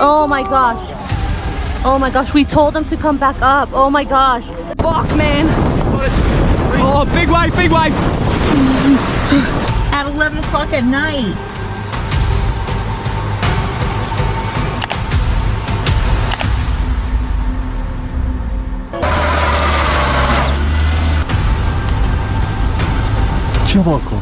Oh my gosh. Oh my gosh, we told him to come back up. Oh my gosh. Fuck, man. Oh, big wave, big wave. At 11 o'clock at night. Чуваку.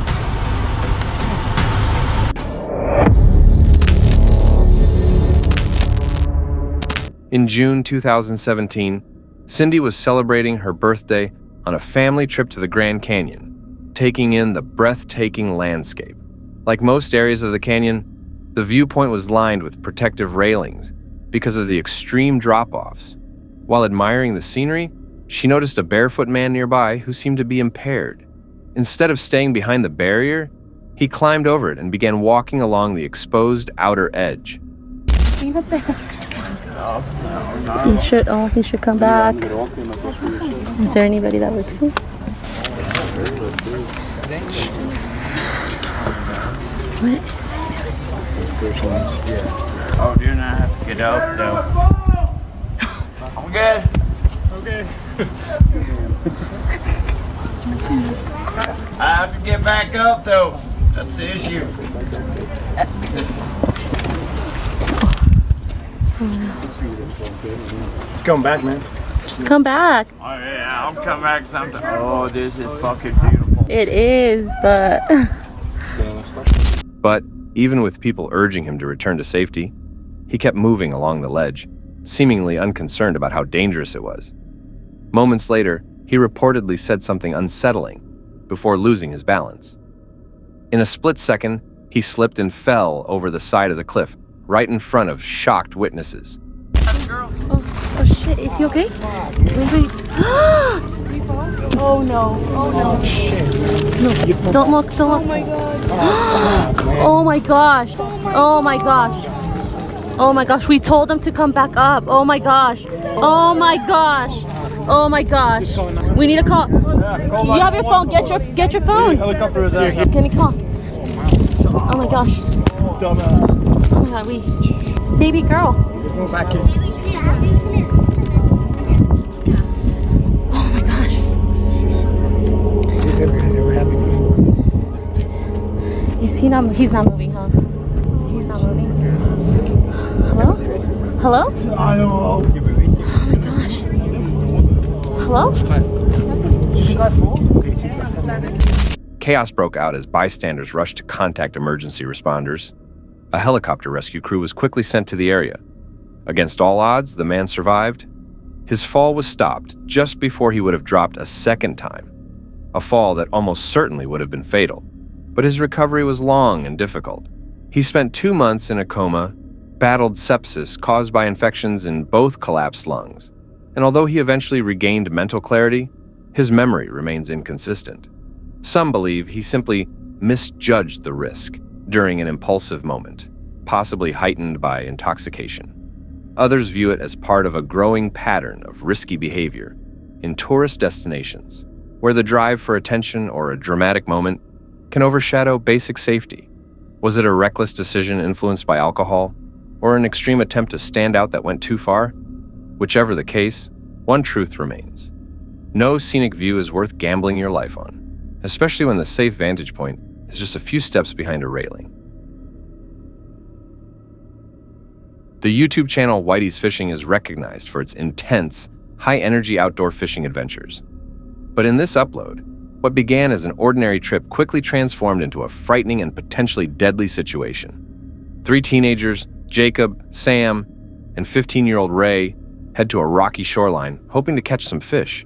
In June 2017, Cindy was celebrating her birthday on a family trip to the Grand Canyon, taking in the breathtaking landscape. Like most areas of the canyon, the viewpoint was lined with protective railings because of the extreme drop-offs. While admiring the scenery, she noticed a barefoot man nearby who seemed to be impaired. Instead of staying behind the barrier, he climbed over it and began walking along the exposed outer edge. He should come back. Is there anybody that works here? What? Oh, do not have to get out though. I'm good. Okay. I have to get back up though. That's the issue. Just come back, man. Just come back. Oh yeah, I'll come back sometime. Oh, this is fucking beautiful. It is, but... But even with people urging him to return to safety, he kept moving along the ledge, seemingly unconcerned about how dangerous it was. Moments later, he reportedly said something unsettling before losing his balance. In a split second, he slipped and fell over the side of the cliff, right in front of shocked witnesses. Oh shit, is he okay? Wait. Oh no, oh no. No, don't look. Oh my god. Oh my gosh. Oh my gosh. Oh my gosh, we told him to come back up. Oh my gosh. Oh my gosh. Oh my gosh. We need to call. You have your phone. Get your phone. Helicopter is out. Can we call? Oh my gosh. Dumbass. Oh my god, baby girl. Back in. Oh my gosh. He's never happy before. Is he not? He's not moving, huh? He's not moving. Hello? Hello? I don't know. Oh my gosh. Hello? Chaos broke out as bystanders rushed to contact emergency responders. A helicopter rescue crew was quickly sent to the area. Against all odds, the man survived. His fall was stopped just before he would have dropped a second time, a fall that almost certainly would have been fatal. But his recovery was long and difficult. He spent 2 months in a coma, battled sepsis caused by infections in both collapsed lungs, and although he eventually regained mental clarity, his memory remains inconsistent. Some believe he simply misjudged the risk during an impulsive moment, possibly heightened by intoxication. Others view it as part of a growing pattern of risky behavior in tourist destinations, where the drive for attention or a dramatic moment can overshadow basic safety. Was it a reckless decision influenced by alcohol, or an extreme attempt to stand out that went too far? Whichever the case, one truth remains. No scenic view is worth gambling your life on, especially when the safe vantage point is just a few steps behind a railing. The YouTube channel Whitey's Fishing is recognized for its intense, high-energy outdoor fishing adventures. But in this upload, what began as an ordinary trip quickly transformed into a frightening and potentially deadly situation. 3 teenagers, Jacob, Sam, and 15-year-old Ray, head to a rocky shoreline, hoping to catch some fish.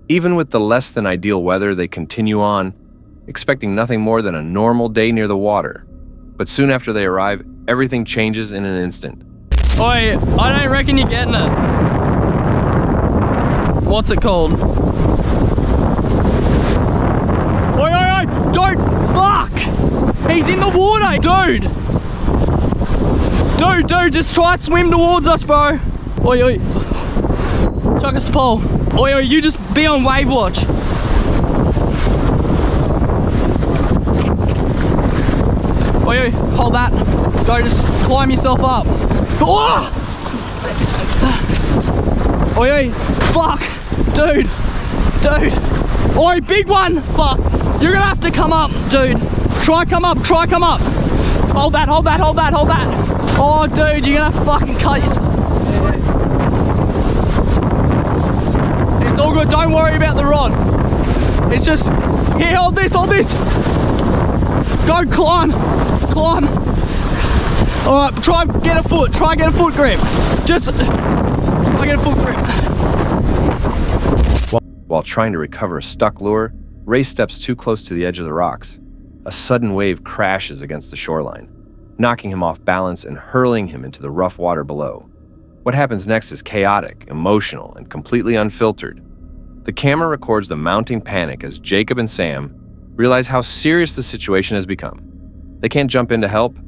Even with the less than ideal weather, they continue on, expecting nothing more than a normal day near the water. But soon after they arrive, everything changes in an instant. Oi, I don't reckon you're getting it. What's it called? Oi, don't, fuck! He's in the water, dude! Dude, just try to swim towards us, bro. Oi. Chuck us a pole. Oi, you just be on wave watch. Oi, hold that. Go, just climb yourself up. Oh! Oi, oi. Fuck. Dude. Oi, big one. Fuck. You're gonna have to come up, dude. Try come up. Hold that. Oh, dude, you're gonna fucking cut yourself. It's all good. Don't worry about the rod. It's just, here, hold this. Go, climb. All right, try get a foot grip. Just try get a foot grip. While trying to recover a stuck lure, Ray steps too close to the edge of the rocks. A sudden wave crashes against the shoreline, knocking him off balance and hurling him into the rough water below. What happens next is chaotic, emotional, and completely unfiltered. The camera records the mounting panic as Jacob and Sam realize how serious the situation has become. They can't jump in to help.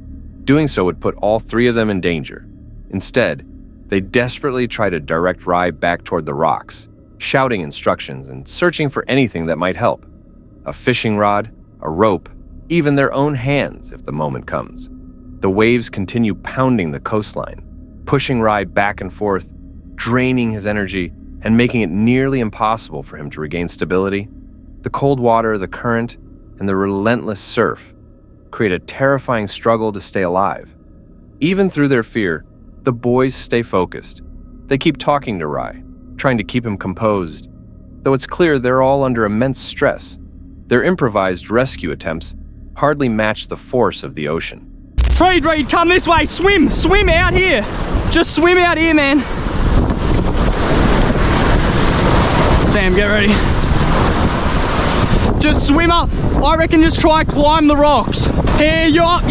Doing so would put all three of them in danger. Instead, they desperately try to direct Rye back toward the rocks, shouting instructions and searching for anything that might help. A fishing rod, a rope, even their own hands if the moment comes. The waves continue pounding the coastline, pushing Rye back and forth, draining his energy, and making it nearly impossible for him to regain stability. The cold water, the current, and the relentless surf create a terrifying struggle to stay alive. Even through their fear, the boys stay focused. They keep talking to Rye, trying to keep him composed, though it's clear they're all under immense stress. Their improvised rescue attempts hardly match the force of the ocean. Reed, come this way. Swim out here. Just swim out here, man. Sam, get ready. Just swim up. I reckon just try climb the rocks. Here, you up.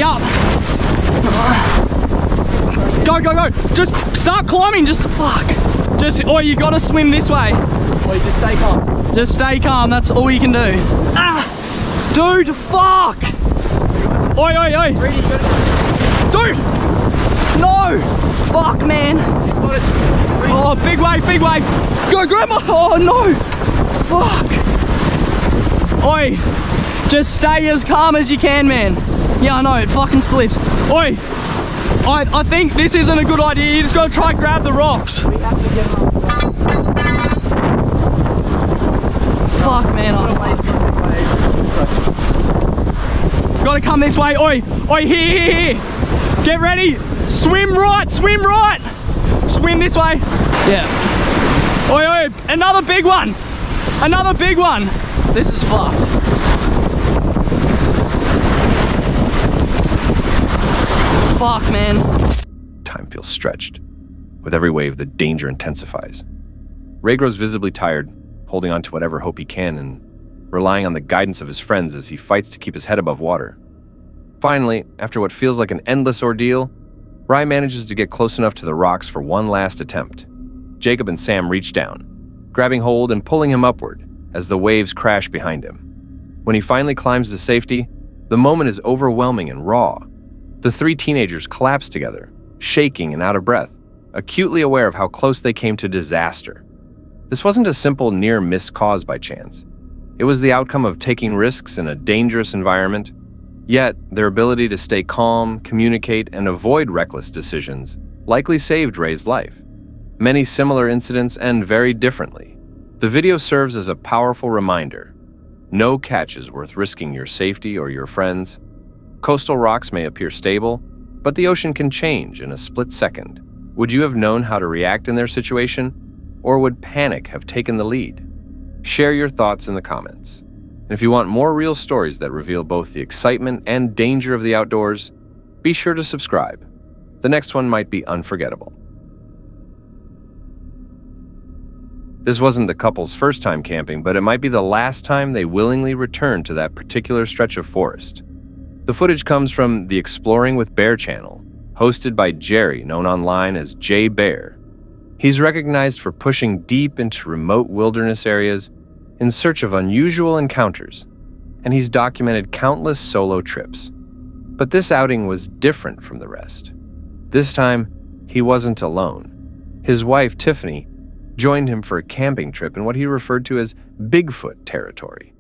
Go. Just start climbing. You gotta swim this way. Just stay calm. Just stay calm. That's all you can do. Dude, fuck. Oi. Dude! No! Fuck, man! Oh, big wave! Go, grandma! Oh, no! Fuck! Oi! Just stay as calm as you can, man. Yeah, I know, it fucking slips. Oi! I think this isn't a good idea. You just gotta try and grab the rocks. We have to get him off the rock. Fuck, man. Gotta come this way. Oi, here. Get ready. Swim right. Swim this way. Yeah. Oi, another big one. This is fucked. Fuck, man. Time feels stretched. With every wave, the danger intensifies. Ray grows visibly tired, holding on to whatever hope he can and relying on the guidance of his friends as he fights to keep his head above water. Finally, after what feels like an endless ordeal, Rye manages to get close enough to the rocks for one last attempt. Jacob and Sam reach down, grabbing hold and pulling him upward as the waves crash behind him. When he finally climbs to safety, the moment is overwhelming and raw. The three teenagers collapse together, shaking and out of breath, acutely aware of how close they came to disaster. This wasn't a simple near miss caused by chance. It was the outcome of taking risks in a dangerous environment. Yet, their ability to stay calm, communicate, and avoid reckless decisions likely saved Ray's life. Many similar incidents end very differently. The video serves as a powerful reminder. No catch is worth risking your safety or your friends. Coastal rocks may appear stable, but the ocean can change in a split second. Would you have known how to react in their situation? Or would panic have taken the lead? Share your thoughts in the comments. And if you want more real stories that reveal both the excitement and danger of the outdoors, be sure to subscribe. The next one might be unforgettable. This wasn't the couple's first time camping, but it might be the last time they willingly returned to that particular stretch of forest. The footage comes from the Exploring with Bear channel, hosted by Jerry, known online as J Bear. He's recognized for pushing deep into remote wilderness areas in search of unusual encounters, and he's documented countless solo trips. But this outing was different from the rest. This time, he wasn't alone. His wife, Tiffany, joined him for a camping trip in what he referred to as Bigfoot territory.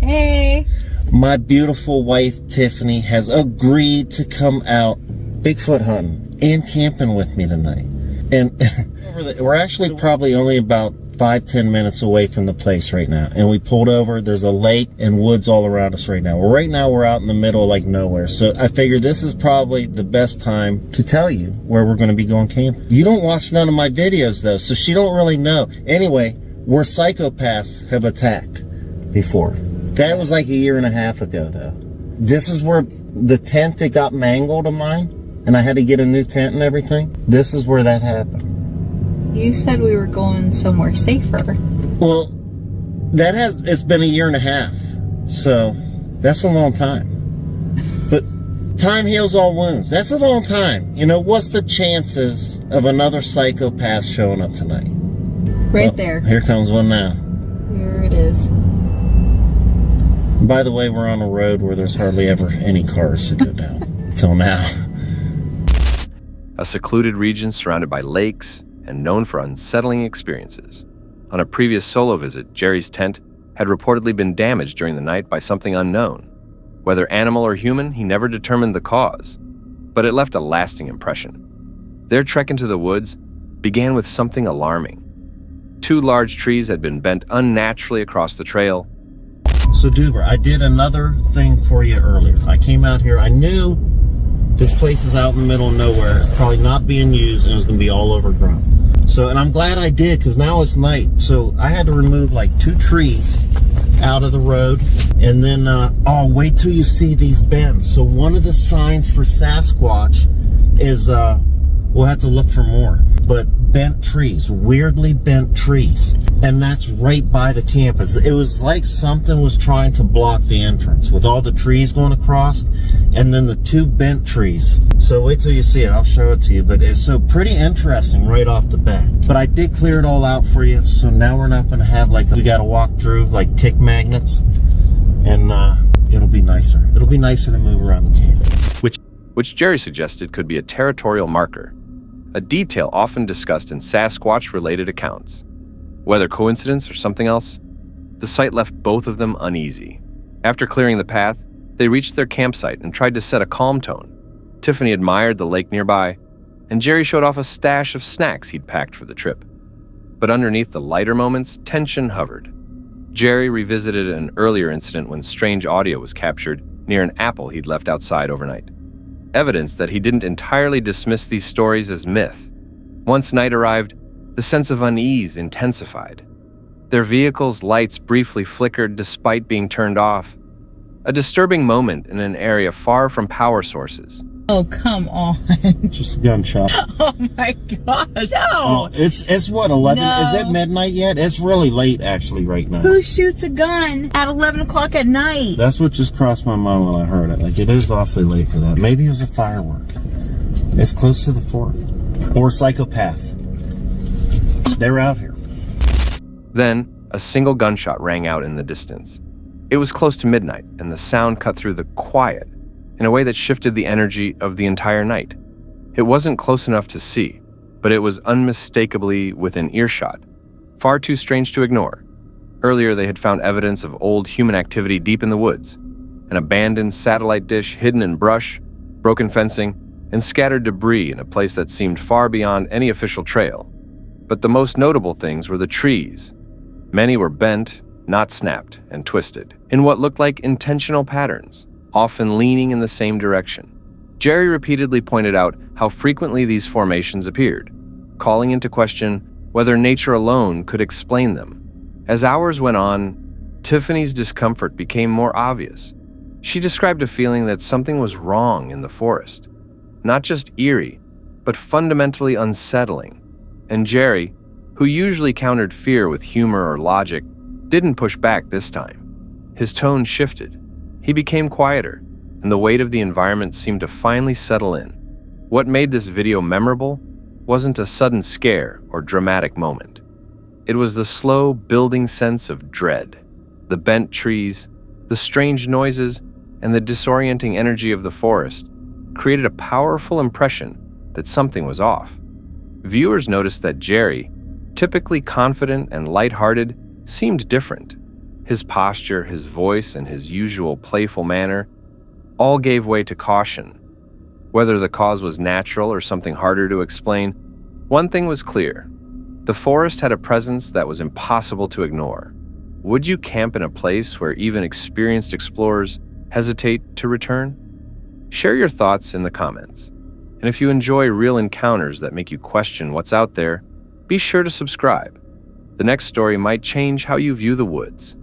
Hey! My beautiful wife, Tiffany, has agreed to come out Bigfoot hunting and camping with me tonight. And we're actually probably only about 5-10 minutes away from the place right now. And we pulled over. There's a lake and woods all around us right now. Well, right now we're out in the middle of like nowhere. So I figure this is probably the best time to tell you where we're going to be going camping. You don't watch none of my videos though, so she don't really know. Anyway, where psychopaths have attacked before. That was like a year and a half ago though. This is where the tent that got mangled of mine, and I had to get a new tent and everything. This is where that happened. You said we were going somewhere safer. Well, it's been a year and a half, so that's a long time. But time heals all wounds. That's a long time. You know, what's the chances of another psychopath showing up tonight? Right there. Here comes one now. Here it is. By the way, we're on a road where there's hardly ever any cars to go down. Till now. A secluded region surrounded by lakes and known for unsettling experiences. On a previous solo visit, Jerry's tent had reportedly been damaged during the night by something unknown. Whether animal or human, he never determined the cause, but it left a lasting impression. Their trek into the woods began with something alarming. 2 large trees had been bent unnaturally across the trail. So Duber, I did another thing for you earlier. I came out here, I knew this place is out in the middle of nowhere. It's probably not being used and it's gonna be all overgrown. So, and I'm glad I did, because now it's night. So I had to remove like 2 trees out of the road. And then, oh, wait till you see these bends. So one of the signs for Sasquatch is, we'll have to look for more. But bent trees, weirdly bent trees. And that's right by the campus. It was like something was trying to block the entrance with all the trees going across and then the 2 bent trees. So wait till you see it, I'll show it to you. But it's so pretty interesting right off the bat. But I did clear it all out for you. So now we're not gonna have like, we gotta walk through like tick magnets, and it'll be nicer. It'll be nicer to move around the camp. Which Jerry suggested could be a territorial marker, a detail often discussed in Sasquatch-related accounts. Whether coincidence or something else, the site left both of them uneasy. After clearing the path, they reached their campsite and tried to set a calm tone. Tiffany admired the lake nearby, and Jerry showed off a stash of snacks he'd packed for the trip. But underneath the lighter moments, tension hovered. Jerry revisited an earlier incident when strange audio was captured near an apple he'd left outside overnight. Evidence that he didn't entirely dismiss these stories as myth. Once night arrived, the sense of unease intensified. Their vehicle's lights briefly flickered despite being turned off. A disturbing moment in an area far from power sources. Oh, come on. Just a gunshot. Oh my gosh, no. Oh, it's what, 11? No. Is it midnight yet? It's really late actually right now. Who shoots a gun at 11 o'clock at night? That's what just crossed my mind when I heard it. Like, it is awfully late for that. Maybe it was a firework. It's close to the 4th. Or psychopath. They're out here. Then, a single gunshot rang out in the distance. It was close to midnight, and the sound cut through the quiet in a way that shifted the energy of the entire night. It wasn't close enough to see, but it was unmistakably within earshot, far too strange to ignore. Earlier, they had found evidence of old human activity deep in the woods, an abandoned satellite dish hidden in brush, broken fencing, and scattered debris in a place that seemed far beyond any official trail. But the most notable things were the trees. Many were bent, not snapped, and twisted, in what looked like intentional patterns, often leaning in the same direction. Jerry repeatedly pointed out how frequently these formations appeared, calling into question whether nature alone could explain them. As hours went on, Tiffany's discomfort became more obvious. She described a feeling that something was wrong in the forest, not just eerie, but fundamentally unsettling. And Jerry, who usually countered fear with humor or logic, didn't push back this time. His tone shifted. He became quieter, and the weight of the environment seemed to finally settle in. What made this video memorable wasn't a sudden scare or dramatic moment. It was the slow building sense of dread. The bent trees, the strange noises, and the disorienting energy of the forest created a powerful impression that something was off. Viewers noticed that Jerry, typically confident and lighthearted, seemed different. His posture, his voice, and his usual playful manner all gave way to caution. Whether the cause was natural or something harder to explain, one thing was clear. The forest had a presence that was impossible to ignore. Would you camp in a place where even experienced explorers hesitate to return? Share your thoughts in the comments. And if you enjoy real encounters that make you question what's out there, be sure to subscribe. The next story might change how you view the woods.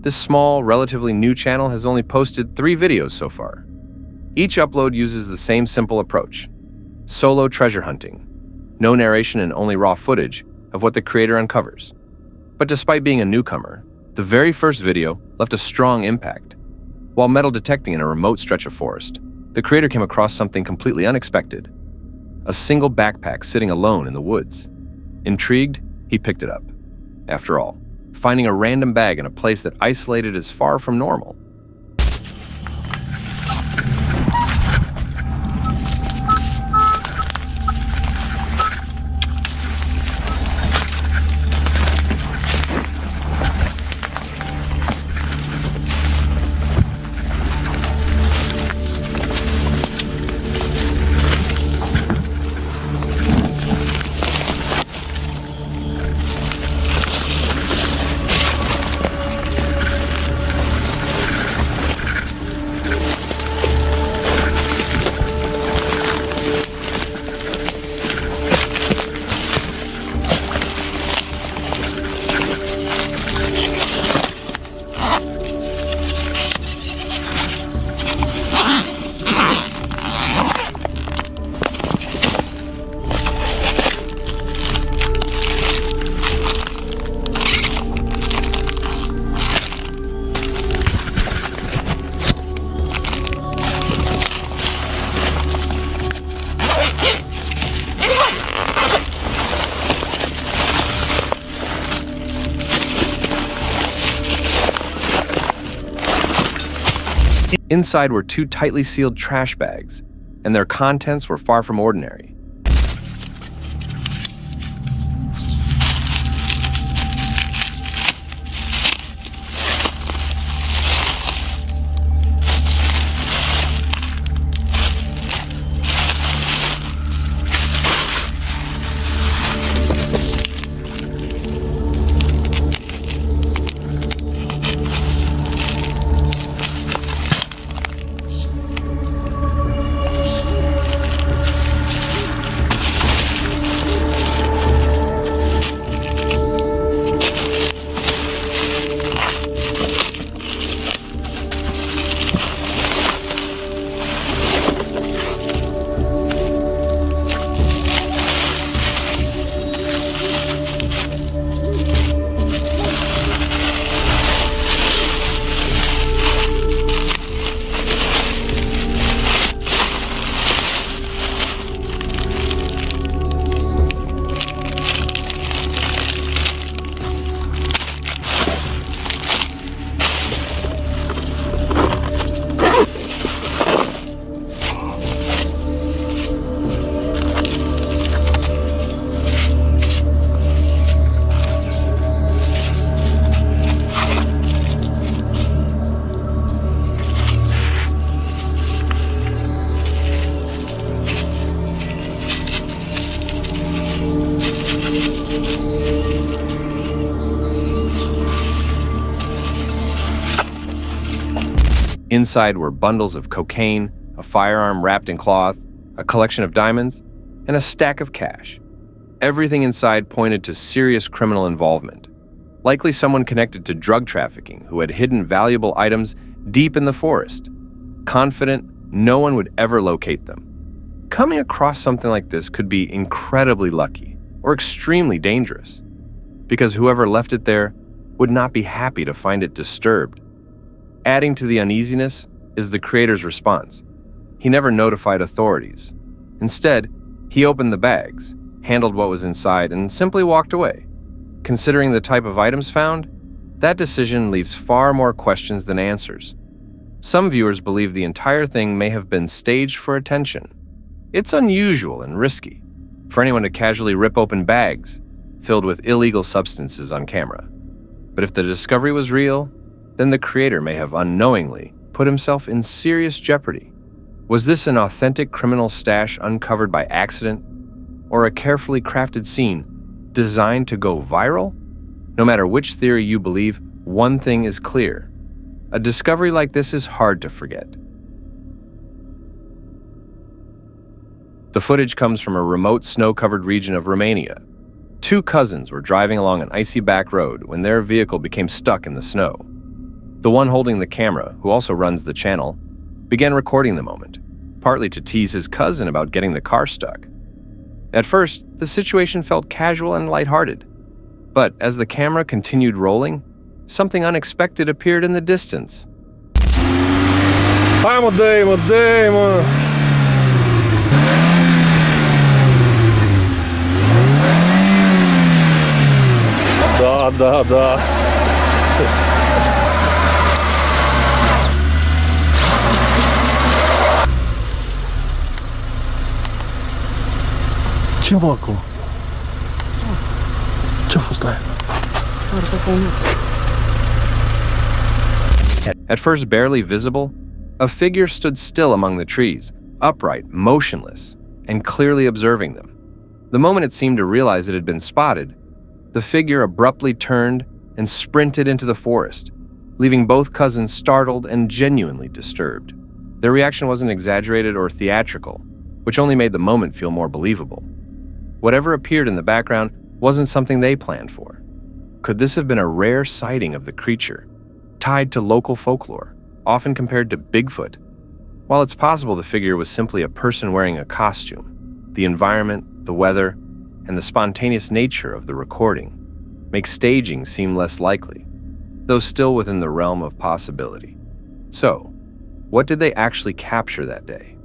This small, relatively new channel has only posted 3 videos so far. Each upload uses the same simple approach: solo treasure hunting. No narration and only raw footage of what the creator uncovers. But despite being a newcomer, the very first video left a strong impact. While metal detecting in a remote stretch of forest, the creator came across something completely unexpected: a single backpack sitting alone in the woods. Intrigued, he picked it up. After all, finding a random bag in a place that isolated is far from normal. Inside were 2 tightly sealed trash bags, and their contents were far from ordinary. Inside were bundles of cocaine, a firearm wrapped in cloth, a collection of diamonds, and a stack of cash. Everything inside pointed to serious criminal involvement, likely someone connected to drug trafficking who had hidden valuable items deep in the forest, confident no one would ever locate them. Coming across something like this could be incredibly lucky or extremely dangerous, because whoever left it there would not be happy to find it disturbed. Adding to the uneasiness is the creator's response. He never notified authorities. Instead, he opened the bags, handled what was inside, and simply walked away. Considering the type of items found, that decision leaves far more questions than answers. Some viewers believe the entire thing may have been staged for attention. It's unusual and risky for anyone to casually rip open bags filled with illegal substances on camera. But if the discovery was real, then the creator may have unknowingly put himself in serious jeopardy. Was this an authentic criminal stash uncovered by accident, or a carefully crafted scene designed to go viral? No matter which theory you believe, one thing is clear. A discovery like this is hard to forget. The footage comes from a remote snow-covered region of Romania. Two cousins were driving along an icy back road when their vehicle became stuck in the snow. The one holding the camera, who also runs the channel, began recording the moment, partly to tease his cousin about getting the car stuck. At first, the situation felt casual and lighthearted, but as the camera continued rolling, something unexpected appeared in the distance. Даймо. Да. Чуваку. Ce a fost aia? At first barely visible, a figure stood still among the trees, upright, motionless, and clearly observing them. The moment it seemed to realize it had been spotted, the figure abruptly turned and sprinted into the forest, leaving both cousins startled and genuinely disturbed. Their reaction wasn't exaggerated or theatrical, which only made the moment feel more believable. Whatever appeared in the background wasn't something they planned for. Could this have been a rare sighting of the creature, tied to local folklore, often compared to Bigfoot? While it's possible the figure was simply a person wearing a costume, the environment, the weather, and the spontaneous nature of the recording make staging seem less likely, though still within the realm of possibility. So, what did they actually capture that day?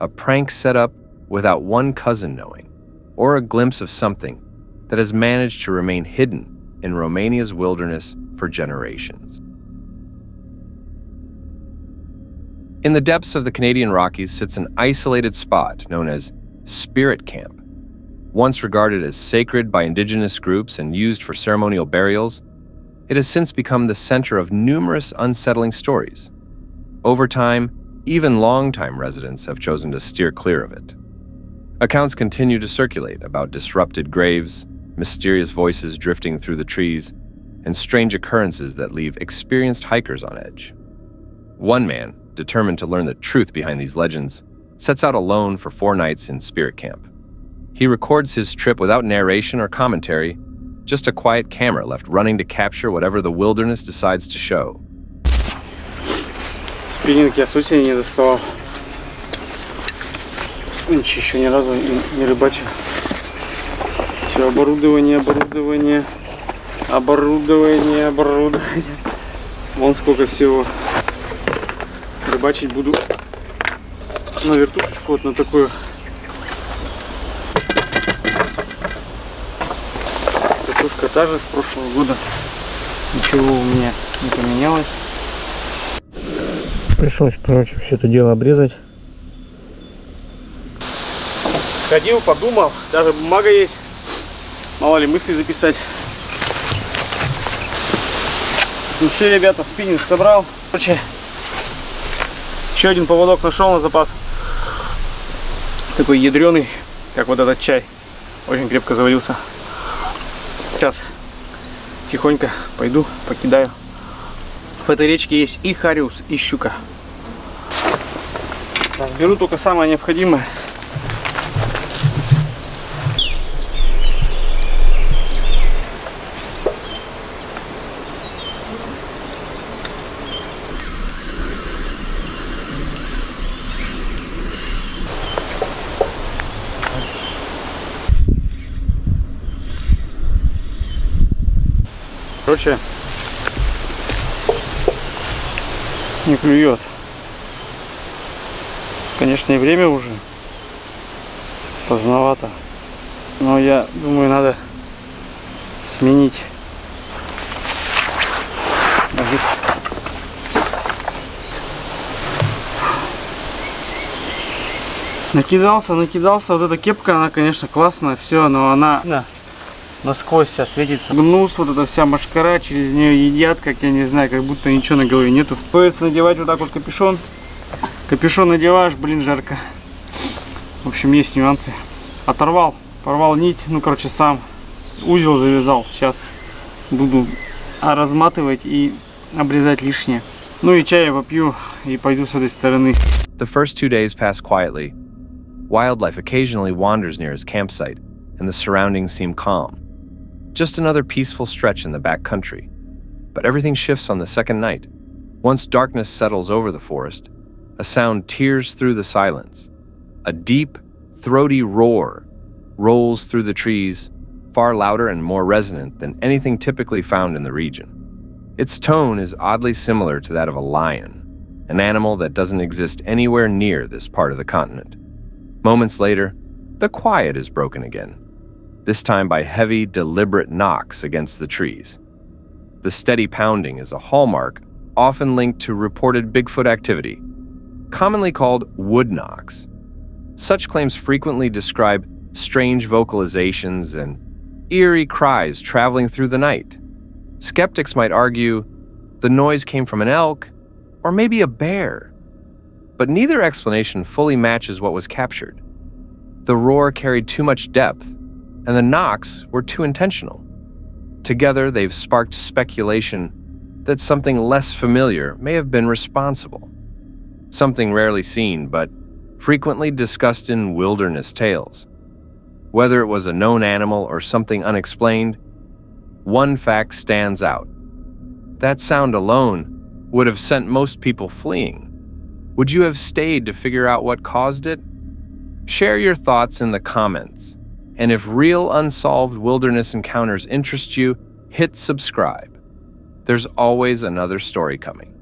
A prank set up without one cousin knowing, or a glimpse of something that has managed to remain hidden in Romania's wilderness for generations? In the depths of the Canadian Rockies sits an isolated spot known as Spirit Camp. Once regarded as sacred by indigenous groups and used for ceremonial burials, it has since become the center of numerous unsettling stories. Over time, even longtime residents have chosen to steer clear of it. Accounts continue to circulate about disrupted graves, mysterious voices drifting through the trees, and strange occurrences that leave experienced hikers on edge. One man, determined to learn the truth behind these legends, sets out alone for 4 nights in Spirit Camp. He records his trip without narration or commentary, just a quiet camera left running to capture whatever the wilderness decides to show. Спиннинг я с осени не доставал. Ничего, еще ни разу не рыбачил. Все, оборудование. Вон сколько всего. Рыбачить буду на вертушечку, вот на такую. Вертушка та же с прошлого года. Ничего у меня не поменялось. Пришлось, короче, все это дело обрезать. Сходил, подумал, даже бумага есть. Мало ли мысли записать. Ну все, ребята, спиннинг собрал. Короче, еще один поводок нашел на запас. Такой ядреный, как вот этот чай. Очень крепко завалился. Сейчас тихонько пойду, покидаю. В этой речке есть и хариус, и щука. Так, беру только самое необходимое. Короче, не клюет. Конечно, и время уже поздновато, но я думаю, надо сменить. Накидался. Вот эта кепка, она, конечно, классная, все, но она насквозь вся светится. Гнус, вот эта вся машкара, через нее едят, как я не знаю, как будто ничего на голове нету. Приходится надевать вот так вот капюшон. Капюшон надеваешь, блин, жарко. В общем, есть нюансы. Оторвал, порвал нить, ну, короче, сам узел завязал. Сейчас буду разматывать и обрезать лишнее. Ну и чай я попью и пойду с этой стороны. The first 2 days pass quietly. Wildlife occasionally wanders near his campsite, and the surroundings seem calm. Just another peaceful stretch in the back country. But everything shifts on the second night. Once darkness settles over the forest, a sound tears through the silence. A deep, throaty roar rolls through the trees, far louder and more resonant than anything typically found in the region. Its tone is oddly similar to that of a lion, an animal that doesn't exist anywhere near this part of the continent. Moments later, the quiet is broken again, this time by heavy, deliberate knocks against the trees. The steady pounding is a hallmark often linked to reported Bigfoot activity, commonly called wood knocks. Such claims frequently describe strange vocalizations and eerie cries traveling through the night. Skeptics might argue the noise came from an elk or maybe a bear, but neither explanation fully matches what was captured. The roar carried too much depth, and the knocks were too intentional. Together, they've sparked speculation that something less familiar may have been responsible. Something rarely seen, but frequently discussed in wilderness tales. Whether it was a known animal or something unexplained, one fact stands out. That sound alone would have sent most people fleeing. Would you have stayed to figure out what caused it? Share your thoughts in the comments. And if real unsolved wilderness encounters interest you, hit subscribe. There's always another story coming.